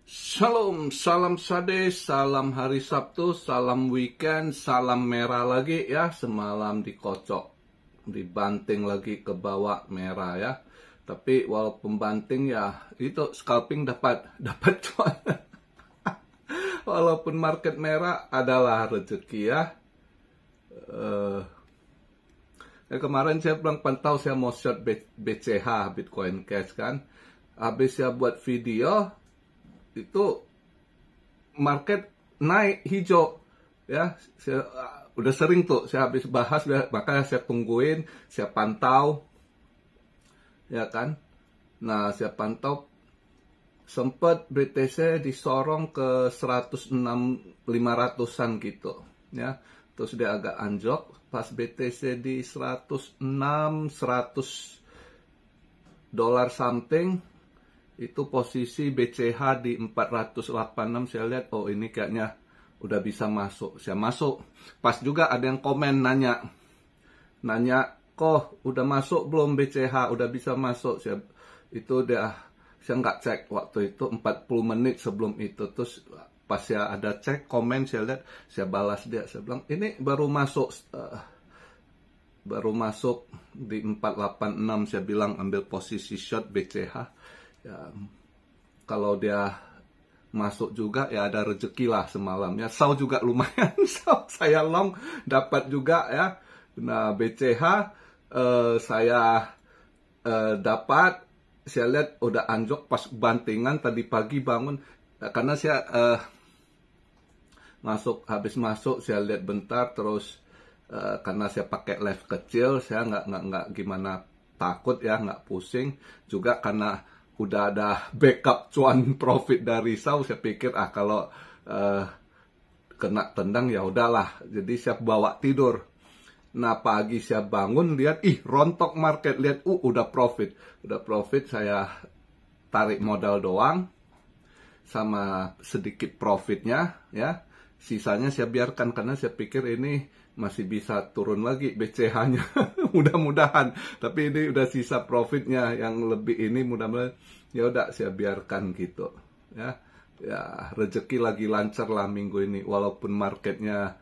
Shalom, salam sade, salam hari Sabtu, salam weekend, salam merah lagi ya. Semalam dikocok, dibanting lagi ke bawah merah ya. Tapi walaupun banting ya, itu scalping dapat cuan. Walaupun market merah adalah rezeki ya. Kemarin saya bilang pantau saya mau short BCH, Bitcoin Cash kan. Habis saya buat video, itu market naik hijau ya. Saya udah sering tuh saya habis bahas, makanya saya tungguin, saya pantau ya kan. Nah, saya pantau sempat BTC disorong ke 106.500-an gitu ya. Terus dia agak anjlok pas BTC di 106 $100 something. Itu posisi BCH di 486. Saya lihat, oh ini kayaknya udah bisa masuk. Saya masuk. Pas juga ada yang komen nanya, kok udah masuk belum BCH? Udah bisa masuk. Saya nggak cek waktu itu, 40 menit sebelum itu. Terus pas saya ada cek komen, saya lihat, saya balas dia. Saya bilang, ini baru masuk di 486. Saya bilang ambil posisi short BCH. Ya, kalau dia masuk juga ya ada rezeki lah semalam ya. Sau juga lumayan, saya long dapat juga ya. Nah, BCH saya dapat. Saya lihat udah anjlok pas bantingan tadi pagi bangun, karena saya habis masuk saya lihat bentar, terus karena saya pakai left kecil, saya nggak gimana takut ya, nggak pusing juga karena udah ada backup cuan profit dari Sau. Saya pikir kalau kena tendang ya udahlah. Jadi saya bawa tidur. Nah, pagi saya bangun lihat, rontok market, lihat udah profit. Saya tarik modal doang sama sedikit profitnya ya. Sisanya saya biarkan karena saya pikir ini masih bisa turun lagi BCH-nya. Mudah-mudahan. Tapi ini udah sisa profitnya yang lebih, ini mudah-mudahan ya udah saya biarkan gitu ya. Ya, rezeki lagi lancar lah minggu ini, walaupun marketnya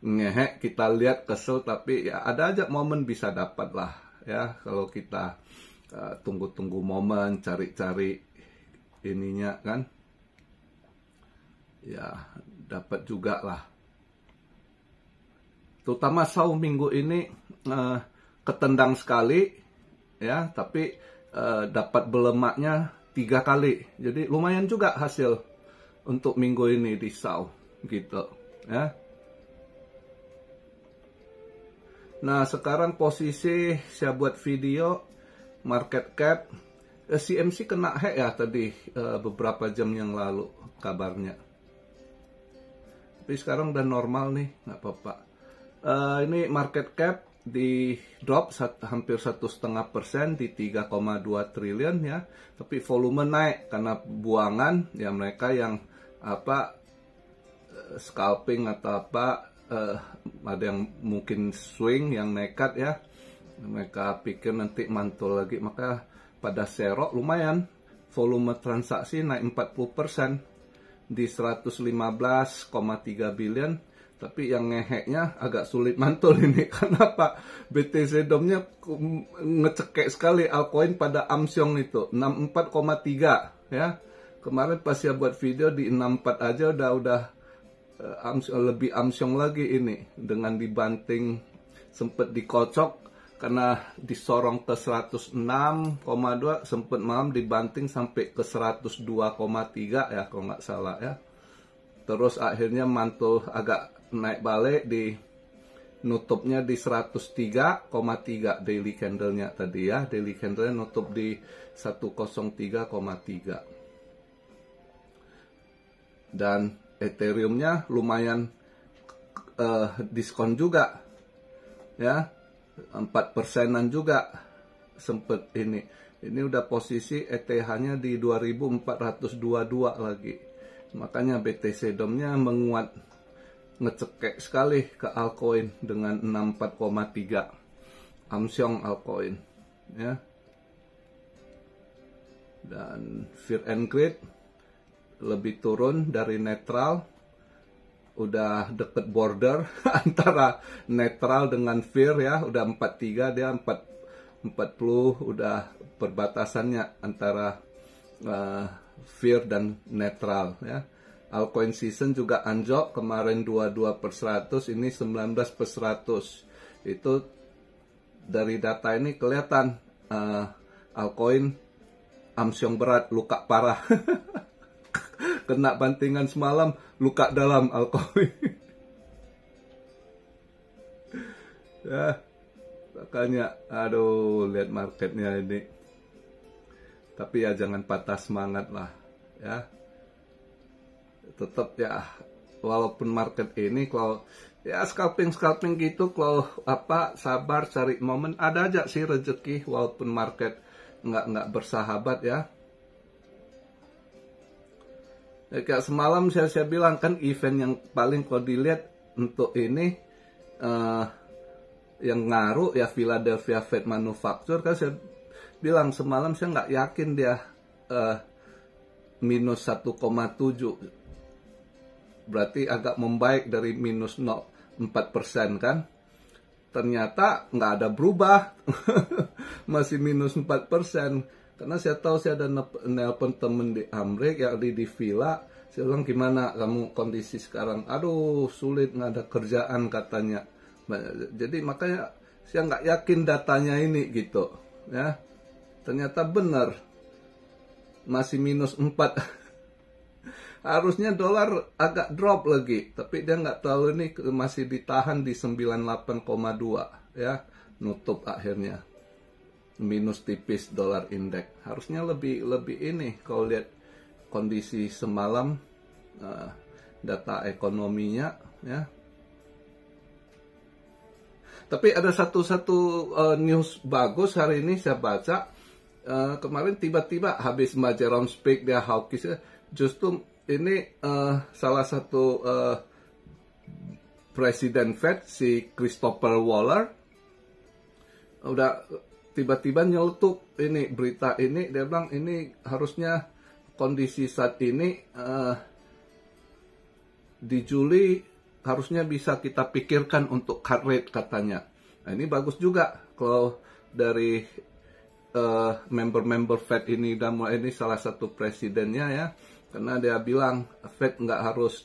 ngehek, kita lihat kesel, tapi ya ada aja momen bisa dapat lah ya. Kalau kita tunggu-tunggu momen, cari-cari ininya kan, ya dapat juga lah. Terutama Sau minggu ini ketendang sekali ya, tapi dapat belemaknya 3 kali. Jadi lumayan juga hasil untuk minggu ini di Sau gitu ya. Nah, sekarang posisi saya buat video market cap CMC kena hack ya tadi beberapa jam yang lalu kabarnya. Tapi sekarang udah normal nih, nggak apa-apa. Ini market cap di drop hampir 1,5% di 3,2 triliun ya. Tapi volume naik karena buangan ya, mereka yang scalping atau ada yang mungkin swing, yang nekat ya. Mereka pikir nanti mantul lagi, maka pada serok lumayan. Volume transaksi naik 40% di 115,3 billion. Tapi yang ngeheknya agak sulit mantul ini. Kenapa? BTC DOM-nya ngecekek sekali altcoin pada Amsyong itu 64,3 ya. Kemarin pas saya buat video di 64 aja udah lebih Amsyong lagi ini, dengan dibanting sempet dikocok karena disorong ke 106,2, sempet malam dibanting sampai ke 102,3 ya kalau nggak salah ya. Terus akhirnya mantul agak naik balik, di nutupnya di 103,3 daily candle-nya tadi ya. Daily candle-nya nutup di 103,3. Dan Ethereum-nya lumayan diskon juga ya. 4%-an juga sempet ini. Ini udah posisi ETH-nya di 2422 lagi. Makanya BTC DOM-nya menguat, ngecekek sekali ke altcoin dengan 64,3 Amsyong altcoin ya. Dan Fear and Greed lebih turun dari netral, udah deket border antara netral dengan fear ya, udah 43, dia 40, udah perbatasannya antara fear dan netral ya. Altcoin season juga anjlok, kemarin 22%, ini 19%. Itu dari data ini kelihatan altcoin amsyong berat, luka parah. Kena bantingan semalam, luka dalam altcoin. Ya, makanya aduh, lihat marketnya ini. Tapi ya jangan patah semangat lah ya. Tetap ya, walaupun market ini kalau ya scalping gitu, kalau apa sabar cari momen, ada aja sih rezeki walaupun market nggak bersahabat ya. Ya, kayak semalam saya bilang kan, event yang paling kalau dilihat untuk ini yang ngaruh ya Philadelphia Fed Manufacture, kan saya bilang semalam saya nggak yakin dia minus 1,7, berarti agak membaik dari minus 0,4% kan. Ternyata nggak ada berubah, masih minus 4%. Karena saya tahu, saya ada nelpon temen di Amerika, yang di villa. Saya bilang, gimana kamu kondisi sekarang? Aduh, sulit, nggak ada kerjaan katanya. Jadi makanya saya nggak yakin datanya ini gitu ya. Ternyata benar, masih minus 4. Harusnya dolar agak drop lagi, tapi dia nggak terlalu, ini masih ditahan di 98,2 ya, nutup akhirnya minus tipis dolar indeks. Harusnya lebih ini kalau lihat kondisi semalam, data ekonominya ya. Tapi ada satu news bagus hari ini saya baca. Kemarin tiba-tiba habis Mbak Jerome speak, dia hawkish, justru ini salah satu presiden Fed, si Christopher Waller, udah tiba-tiba nyeletuk ini berita ini. Dia bilang ini harusnya kondisi saat ini di Juli harusnya bisa kita pikirkan untuk cut rate katanya. Nah, ini bagus juga kalau dari member-member Fed ini, dan mulai ini salah satu presidennya ya, karena dia bilang Fed nggak harus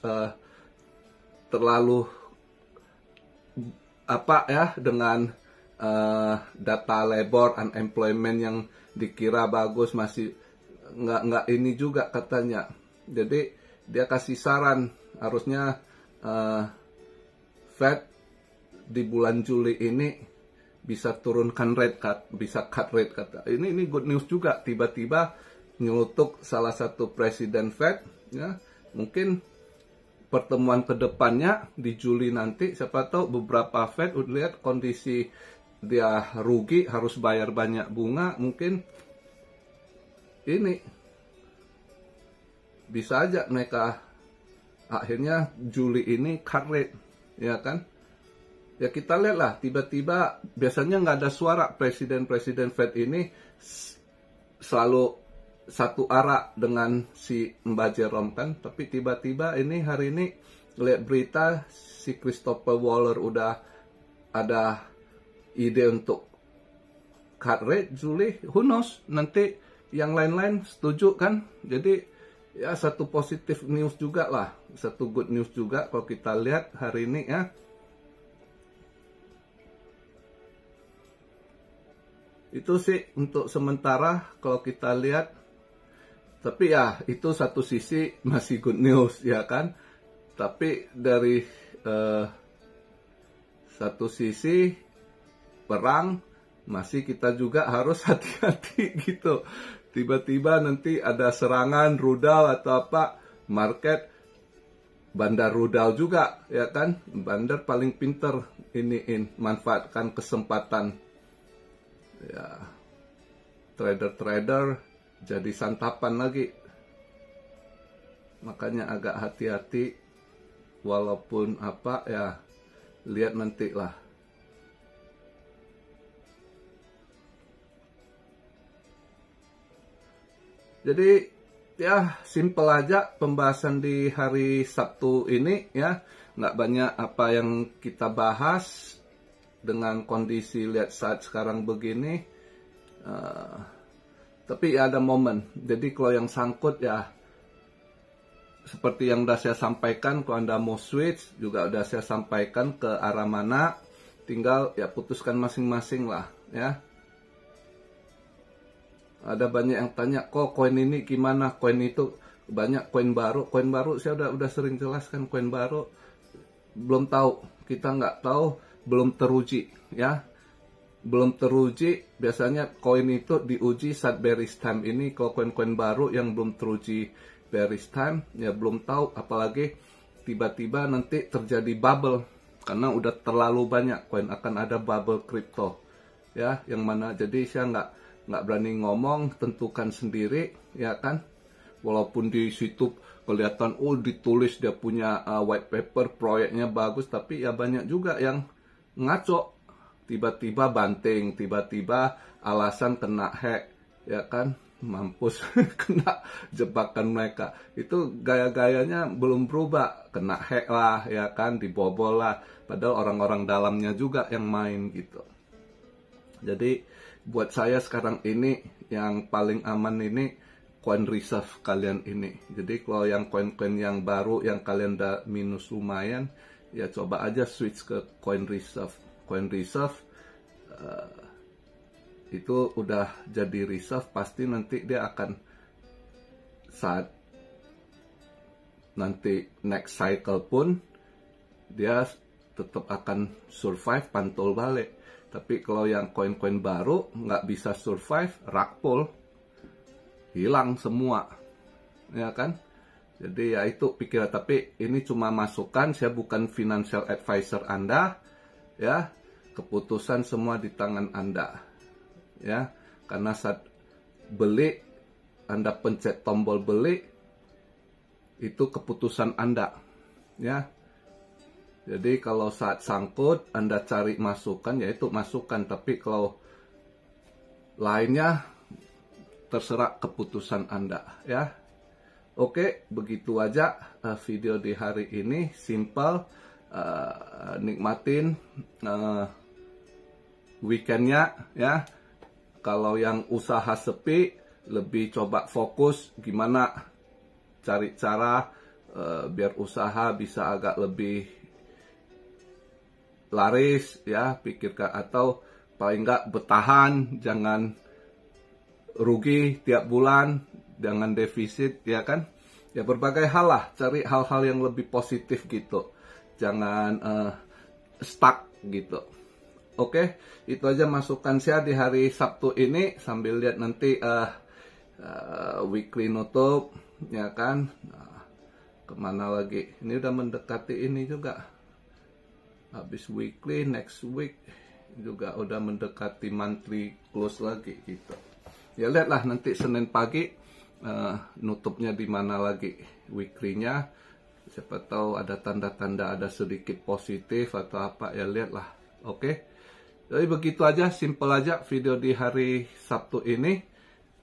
terlalu apa ya dengan data labor unemployment yang dikira bagus, masih nggak ini juga katanya. Jadi dia kasih saran harusnya Fed di bulan Juli ini bisa turunkan rate cut, bisa cut rate kata. Ini good news juga, tiba-tiba nyelutuk salah satu presiden Fed ya. Mungkin pertemuan kedepannya di Juli nanti, siapa tahu beberapa Fed udah lihat kondisi dia rugi, harus bayar banyak bunga, mungkin ini bisa aja mereka akhirnya Juli ini cut rate ya kan. Ya kita lihat lah, tiba-tiba biasanya nggak ada suara, presiden Fed ini selalu satu arah dengan si Mbak Jerome kan. Tapi tiba-tiba ini hari ini lihat berita si Christopher Waller udah ada ide untuk cut rate Juli. Who knows, nanti yang lain-lain setuju kan. Jadi ya satu positif news juga lah, satu good news juga kalau kita lihat hari ini ya. Itu sih untuk sementara kalau kita lihat. Tapi ya itu satu sisi masih good news ya kan. Tapi dari satu sisi perang masih kita juga harus hati-hati gitu. Tiba-tiba nanti ada serangan rudal atau apa, market bandar rudal juga ya kan. Bandar paling pinter iniin manfaatkan kesempatan. Ya, trader jadi santapan lagi. Makanya agak hati-hati, walaupun apa ya, lihat nanti lah. Jadi ya simple aja pembahasan di hari Sabtu ini ya. Nggak banyak apa yang kita bahas dengan kondisi lihat saat sekarang begini. Tapi ya ada momen. Jadi kalau yang sangkut ya seperti yang udah saya sampaikan, kalau Anda mau switch juga udah saya sampaikan ke arah mana. Tinggal ya putuskan masing-masing lah ya. Ada banyak yang tanya, kok koin ini gimana, koin itu banyak koin baru saya udah sering jelaskan, koin baru belum tahu, kita nggak tahu, belum teruji ya, belum teruji. Biasanya koin itu diuji saat bearish time ini. Kalau koin-koin baru yang belum teruji bearish time ya belum tahu, apalagi tiba-tiba nanti terjadi bubble karena udah terlalu banyak koin, akan ada bubble kripto ya, yang mana jadi saya nggak berani ngomong, tentukan sendiri ya kan. Walaupun di situ kelihatan ditulis dia punya white paper, proyeknya bagus, tapi ya banyak juga yang ngaco, tiba-tiba banting, tiba-tiba alasan kena hack ya kan, mampus kena jebakan mereka. Itu gaya-gayanya belum berubah, kena hack lah ya kan, dibobol lah, padahal orang-orang dalamnya juga yang main gitu. Jadi buat saya sekarang ini yang paling aman ini coin reserve kalian ini. Jadi kalau yang koin-koin yang baru yang kalian udah minus lumayan, ya coba aja switch ke coin reserve. Coin reserve itu udah jadi reserve, pasti nanti dia akan saat nanti next cycle pun dia tetap akan survive, pantul balik. Tapi kalau yang koin-koin baru nggak bisa survive, rug pull, hilang semua, ya kan? Jadi ya itu pikiran. Tapi ini cuma masukan, saya bukan financial advisor Anda, ya. Keputusan semua di tangan Anda, ya. Karena saat beli, Anda pencet tombol beli, itu keputusan Anda, ya. Jadi kalau saat sangkut Anda cari masukan, yaitu masukan. Tapi kalau lainnya terserah keputusan Anda ya. Oke, begitu aja video di hari ini. Simple, nikmatin weekendnya ya. Kalau yang usaha sepi, lebih coba fokus gimana cari cara biar usaha bisa agak lebih laris ya, pikirkan, atau paling nggak bertahan, jangan rugi tiap bulan, jangan defisit ya kan, ya berbagai hal lah, cari hal-hal yang lebih positif gitu, jangan stuck gitu. Oke, itu aja masukan saya di hari Sabtu ini, sambil lihat nanti weekly nutup ya kan. Kemana lagi, ini udah mendekati ini juga, habis weekly, next week juga udah mendekati monthly close lagi gitu. Ya lihatlah nanti Senin pagi nutupnya di mana lagi weekly-nya. Siapa tahu ada tanda-tanda ada sedikit positif atau apa, ya lihatlah. Oke. Jadi begitu aja, simple aja video di hari Sabtu ini.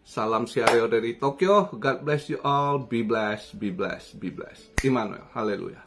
Salam Siareo dari Tokyo. God bless you all. Be blessed, be blessed, be blessed. Immanuel. Haleluya.